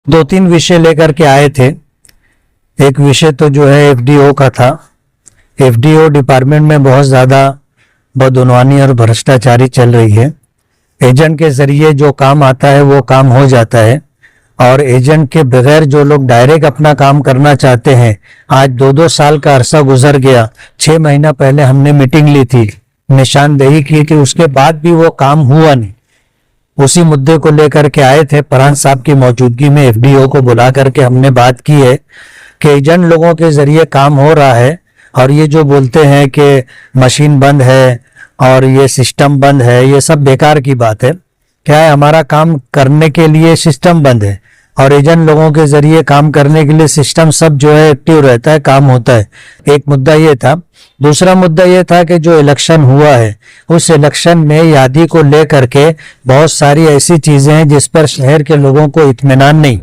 दो तीन विषय लेकर के आए थे। एक विषय तो जो है एफडीओ का था। एफडीओ डिपार्टमेंट में बहुत ज़्यादा बदउनवानी और भ्रष्टाचारी चल रही है। एजेंट के जरिए जो काम आता है वो काम हो जाता है, और एजेंट के बगैर जो लोग डायरेक्ट अपना काम करना चाहते हैं, आज 2-2 साल का अरसा गुजर गया। 6 महीना पहले हमने मीटिंग ली थी, निशानदेही की थी, उसके बाद भी वो काम हुआ नहीं। उसी मुद्दे को लेकर के आए थे। फरहान साहब की मौजूदगी में एफडीओ को बुला करके हमने बात की है कि एजेंट लोगों के जरिए काम हो रहा है, और ये जो बोलते हैं कि मशीन बंद है और ये सिस्टम बंद है, ये सब बेकार की बात है। क्या है, हमारा काम करने के लिए सिस्टम बंद है और एजेंट लोगों के जरिए काम करने के लिए सिस्टम सब जो है एक्टिव रहता है, काम होता है। एक मुद्दा ये था। दूसरा मुद्दा ये था कि जो इलेक्शन हुआ है, उस इलेक्शन में यादी को लेकर के बहुत सारी ऐसी चीजें हैं जिस पर शहर के लोगों को इत्मीनान नहीं।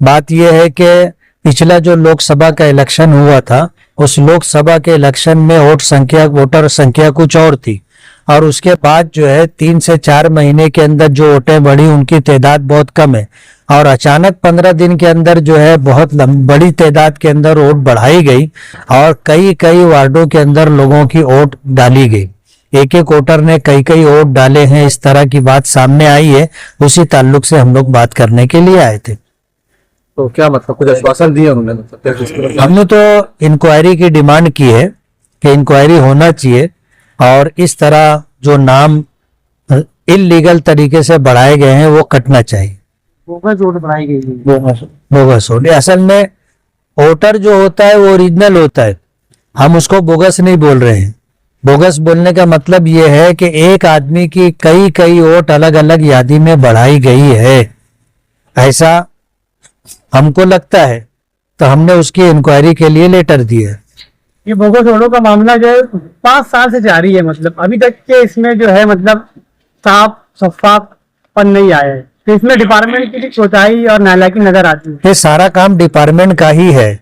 बात यह है कि पिछला जो लोकसभा का इलेक्शन हुआ था, उस लोकसभा के इलेक्शन में वोटर संख्या कुछ और थी, और उसके बाद जो है 3 से 4 महीने के अंदर जो वोटें बढ़ी उनकी तादाद बहुत कम है, और अचानक 15 दिन के अंदर जो है बहुत बड़ी तादाद के अंदर वोट बढ़ाई गई, और कई वार्डों के अंदर लोगों की वोट डाली गई। एक वोटर ने कई वोट डाले हैं, इस तरह की बात सामने आई है। उसी ताल्लुक से हम लोग बात करने के लिए आए थे। तो क्या मतलब कुछ आश्वासन दिए उन्होंने? मतलब हमने तो इंक्वायरी की डिमांड की है कि इंक्वायरी होना चाहिए, और इस तरह जो नाम इलीगल तरीके से बढ़ाए गए हैं वो कटना चाहिए। बोगस वोट बढ़ाई गई है। बोगस वोट, असल में वोटर जो होता है वो ओरिजिनल होता है, हम उसको बोगस नहीं बोल रहे हैं। बोगस बोलने का मतलब ये है कि एक आदमी की कई वोट अलग अलग यादी में बढ़ाई गई है, ऐसा हमको लगता है, तो हमने उसकी इंक्वायरी के लिए लेटर दिया है। ये बोगस वोटों का मामला जो है 5 साल से जारी है, मतलब अभी तक के इसमें जो है मतलब साफ शफाफपन नहीं आया है। तो इसमें डिपार्टमेंट की कोताही और नालायकी नजर आती है। ये सारा काम डिपार्टमेंट का ही है।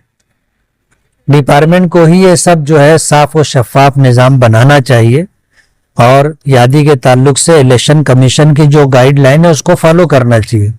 डिपार्टमेंट को ही ये सब जो है साफ और शफाफ निजाम बनाना चाहिए, और यादी के ताल्लुक से इलेक्शन कमीशन की जो गाइडलाइन है उसको फॉलो करना चाहिए।